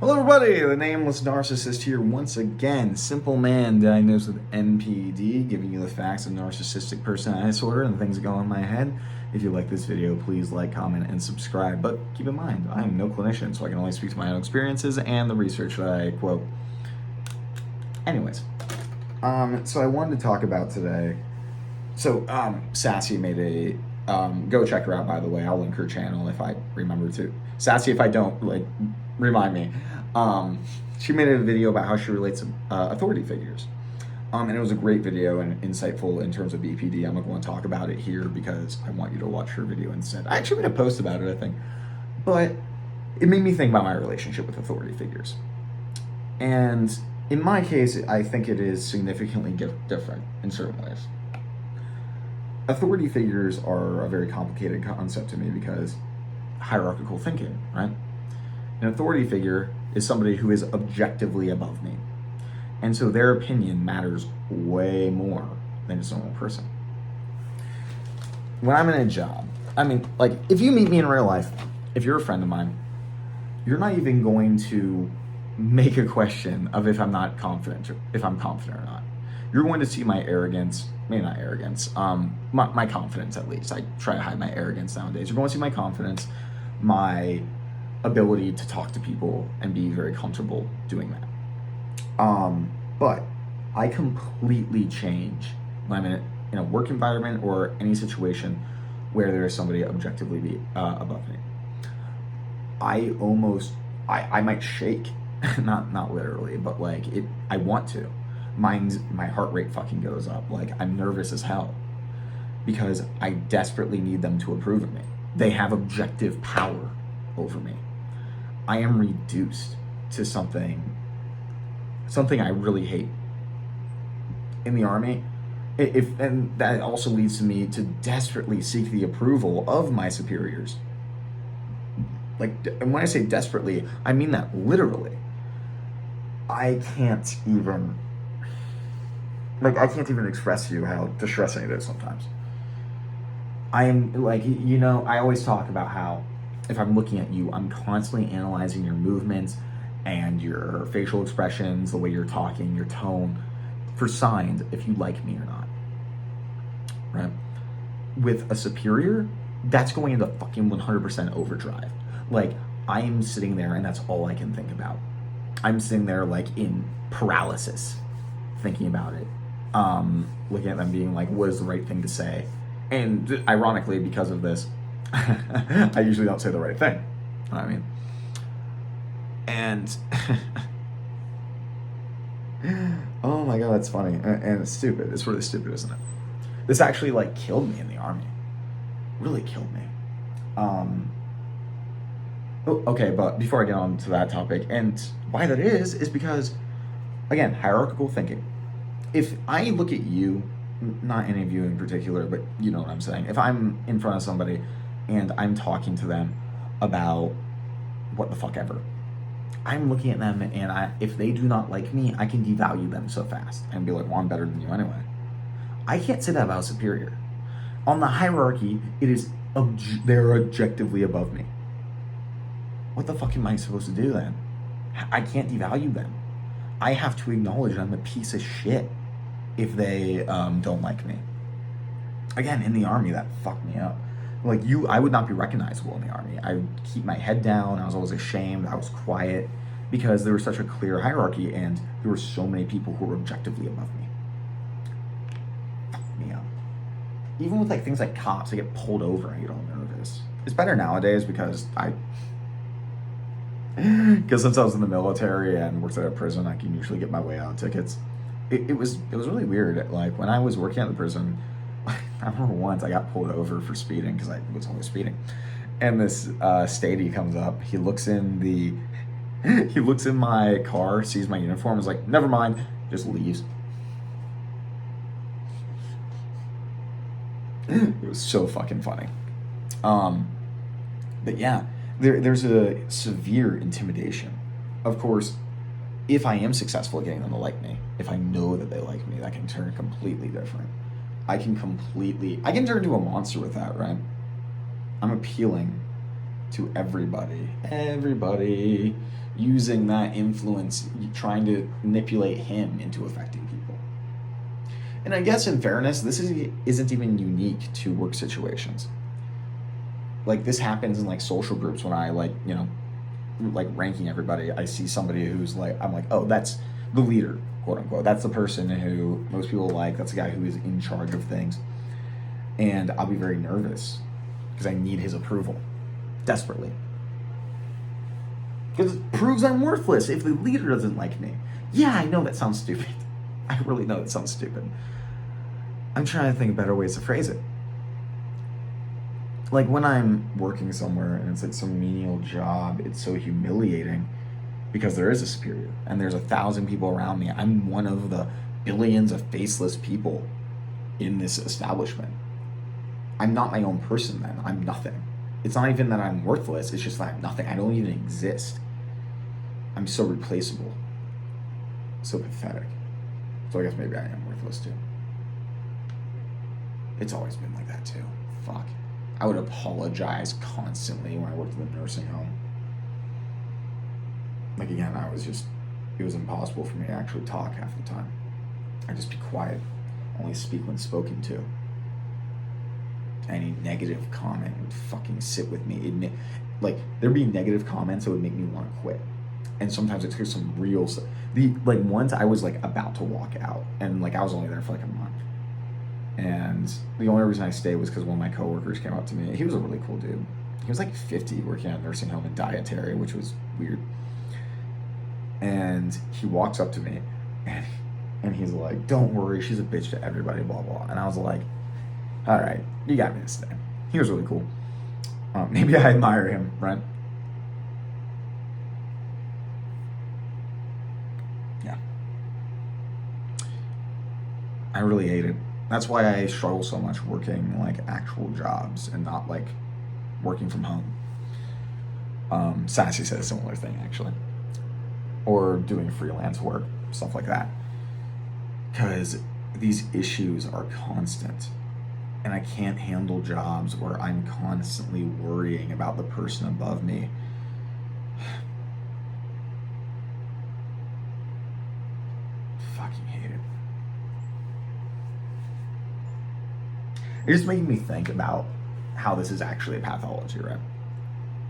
Hello everybody, the Nameless Narcissist here once again. Simple man diagnosed with NPD, giving you the facts of narcissistic personality disorder and the things that go on in my head. If you like this video, please like, comment, and subscribe. But keep in mind, I am no clinician, so I can only speak to my own experiences and the research that I quote. Anyways, so I wanted to talk about today. So, Sassy made a, go check her out, by the way. I'll link her channel if I remember to. Sassy, if I don't, remind me. She made a video about how she relates to authority figures. And it was a great video and insightful in terms of BPD. I'm not going to talk about it here because I want you to watch her video instead. I actually made a post about it, I think. But it made me think about my relationship with authority figures. And in my case, I think it is significantly different in certain ways. Authority figures are a very complicated concept to me because hierarchical thinking, right? An authority figure is somebody who is objectively above me. And so their opinion matters way more than just a normal person. When I'm in a job, if you meet me in real life, if you're a friend of mine, you're not even going to make a question of if I'm confident or not. You're going to see my arrogance, maybe not arrogance, my confidence at least. I try to hide my arrogance nowadays. You're going to see my confidence, my ability to talk to people and be very comfortable doing that. But I completely change when I'm in a work environment or any situation where there is somebody objectively above me. I might shake, not literally, but I want to. My heart rate fucking goes up. I'm nervous as hell because I desperately need them to approve of me. They have objective power over me. I am reduced to something I really hate. In the Army, and that also leads to me to desperately seek the approval of my superiors. And when I say desperately, I mean that literally. I can't even express to you how distressing it is sometimes. I am I always talk about how if I'm looking at you, I'm constantly analyzing your movements and your facial expressions, the way you're talking, your tone, for signs if you like me or not, right? With a superior, that's going into fucking 100% overdrive. I am sitting there and that's all I can think about. I'm sitting there in paralysis, thinking about it, looking at them being what is the right thing to say? And ironically, because of this, I usually don't say the right thing. You know what I mean? And oh my god, that's funny. And it's stupid. It's really stupid, isn't it? This actually killed me in the Army. Really killed me. Okay, but before I get on to that topic, and why that is because, again, hierarchical thinking. If I look at you, not any of you in particular, but you know what I'm saying. If I'm in front of somebody and I'm talking to them about what the fuck ever, I'm looking at them and if they do not like me, I can devalue them so fast and be like, well, I'm better than you anyway. I can't say that about a superior. On the hierarchy, they're objectively above me. What the fuck am I supposed to do then? I can't devalue them. I have to acknowledge I'm a piece of shit if they don't like me. Again, in the Army, that fucked me up. I would not be recognizable in the Army. I would keep my head down. I was always ashamed. I was quiet because there was such a clear hierarchy and there were so many people who were objectively above me. Fucked me up. Even with things like cops, I get pulled over and I get all nervous. It's better nowadays because since I was in the military and worked at a prison, I can usually get my way out of tickets. It was really weird. When I was working at the prison, I remember once I got pulled over for speeding because I was only speeding, and this statey comes up. He looks in my car, sees my uniform, is like, never mind, just leaves. It was so fucking funny. But yeah, there's a severe intimidation. Of course, if I am successful at getting them to like me, if I know that they like me, that can turn completely different. I can turn into a monster with that, right? I'm appealing to everybody using that influence, trying to manipulate him into affecting people. And I guess in fairness, this isn't even unique to work situations. Like, this happens in like social groups when I like, you know, like ranking everybody. I see somebody who's like, I'm like, oh, that's the leader, quote unquote. That's the person who most people like. That's the guy who is in charge of things. And I'll be very nervous because I need his approval desperately. Because it proves I'm worthless if the leader doesn't like me. Yeah, I know that sounds stupid. I really know it sounds stupid. I'm trying to think of better ways to phrase it. Like when I'm working somewhere and it's like some menial job, it's so humiliating because there is a superior and there's 1,000 people around me. I'm one of the billions of faceless people in this establishment. I'm not my own person then. I'm nothing. It's not even that I'm worthless. It's just that I'm nothing. I don't even exist. I'm so replaceable. So pathetic. So I guess maybe I am worthless too. It's always been like that too. Fuck. I would apologize constantly when I worked in the nursing home. Like again, it was impossible for me to actually talk half the time. I'd just be quiet, only speak when spoken to. Any negative comment would fucking sit with me. Like, there'd be negative comments that would make me want to quit. And sometimes it took some real stuff. Once I was like about to walk out, and like I was only there for like a month. And the only reason I stayed was because one of my coworkers came up to me. He was a really cool dude. He was like 50, working at a nursing home in dietary, which was weird. And he walks up to me, and he's like, "Don't worry, she's a bitch to everybody, blah, blah." And I was like, all right, you got me this day. He was really cool. Maybe I admire him, right? Yeah. I really hate it. That's why I struggle so much working like actual jobs and not like working from home. Sassy said a similar thing actually. Or doing freelance work, stuff like that. Because these issues are constant. And I can't handle jobs where I'm constantly worrying about the person above me. Fucking hate it. It's just making me think about how this is actually a pathology, right?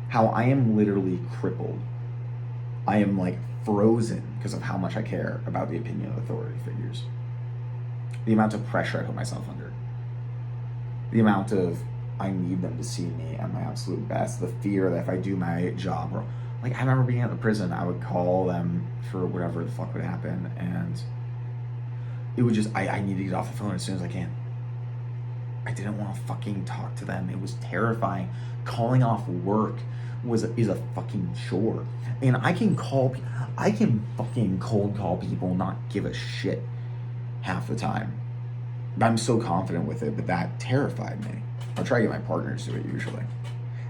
How I am literally crippled. I am like frozen because of how much I care about the opinion of authority figures. The amount of pressure I put myself under. The amount of I need them to see me at my absolute best. The fear that if I do my job, or like I remember being at the prison, I would call them for whatever the fuck would happen, and it would just I need to get off the phone as soon as I can. I didn't want to fucking talk to them. It was terrifying. Calling off work is a fucking chore, and I can fucking cold call people, not give a shit half the time. I'm so confident with it, but that terrified me. I'll try to get my partners to do it usually.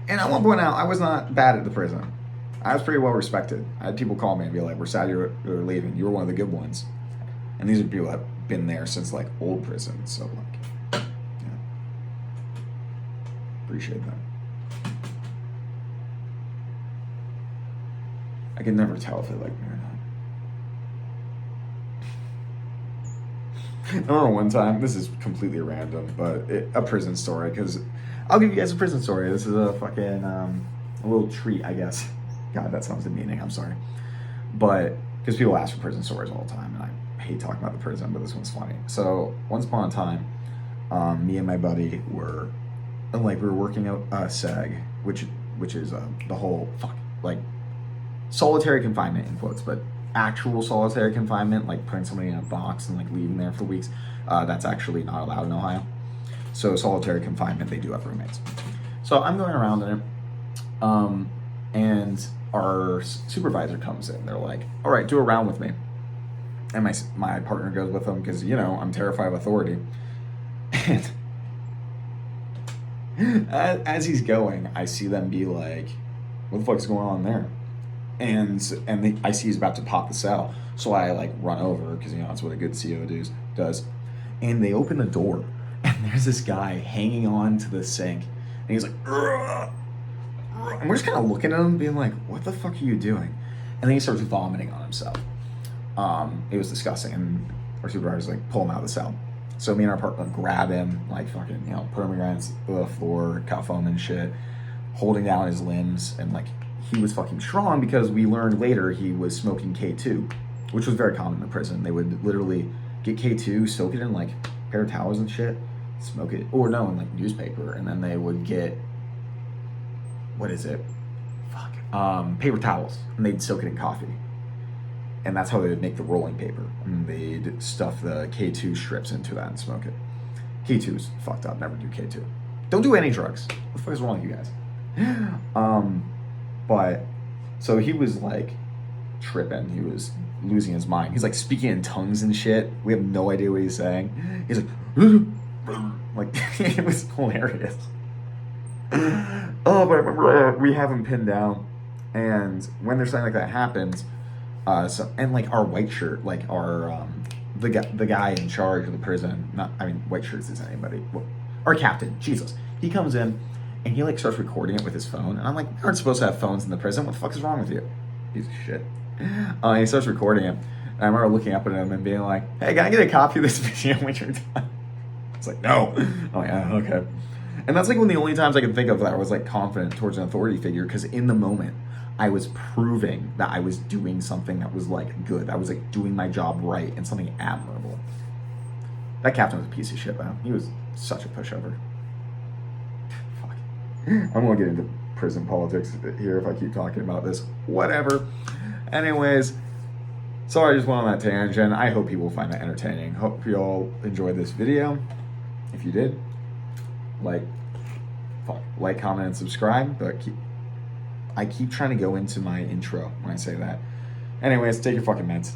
And I want to point out, I was not bad at the prison. I was pretty well respected. I had people call me and be like, "We're sad you're leaving. You were one of the good ones." And these are people that have been there since like old prison. So like, yeah. Appreciate that. I can never tell if they like me or not. I remember one time, this is completely random, but a prison story, because I'll give you guys a prison story. This is a fucking, a little treat, I guess. God, that sounds demeaning, I'm sorry. But, because people ask for prison stories all the time, and I hate talking about the prison, but this one's funny. So, once upon a time, me and my buddy were working out SAG, which is the whole, solitary confinement in quotes, but actual solitary confinement, like putting somebody in a box and like leaving there for weeks, that's actually not allowed in Ohio. So solitary confinement, they do have roommates. So I'm going around in it, and our supervisor comes in. They're like, "All right, do a round with me." And my partner goes with them because, you know, I'm terrified of authority. And as he's going, I see them be like, "What the fuck is going on there?" And I see he's about to pop the cell, so I like run over because, you know, that's what a good CO does. And they open the door, and there's this guy hanging on to the sink, and he's like, "Ugh, ugh." And we're just kind of looking at him, being like, "What the fuck are you doing?" And then he starts vomiting on himself. It was disgusting, and our supervisor's like, pull him out of the cell. So me and our partner grab him, like fucking, you know, put him against the floor, cuff him and shit, holding down his limbs, and like, he was fucking strong because we learned later he was smoking K2, which was very common in the prison. They would literally get K2, soak it in like a pair of towels and shit, smoke it, or no, in like newspaper, and then they would get, what is it? Fuck. Paper towels, and they'd soak it in coffee. And that's how they would make the rolling paper. And they'd stuff the K2 strips into that and smoke it. K2 is fucked up. Never do K2. Don't do any drugs. What the fuck is wrong with you guys? But, so he was like tripping. He was losing his mind. He's like speaking in tongues and shit. We have no idea what he's saying. He's like, it was hilarious. Oh, but I remember we have him pinned down. And when there's something like that happens, and like our white shirt, like our the guy in charge of the prison, white shirts isn't anybody, well, our captain, Jesus, he comes in and he like starts recording it with his phone, and I'm like, we aren't supposed to have phones in the prison, what the fuck is wrong with you, piece of shit. He starts recording it, and I remember looking up at him and being like, hey, can I get a copy of this video when you're done? It's like, no. I'm like, oh, okay. And that's like one of the only times I can think of that I was like confident towards an authority figure, because in the moment I was proving that I was doing something that was like good. I was like doing my job right and something admirable. That captain was a piece of shit, though. He was such a pushover. Fuck. I'm gonna get into prison politics here if I keep talking about this. Whatever. Anyways, sorry I just went on that tangent. I hope people find that entertaining. Hope you all enjoyed this video. If you did, like, comment, and subscribe. But I keep trying to go into my intro when I say that. Anyways, take your fucking meds.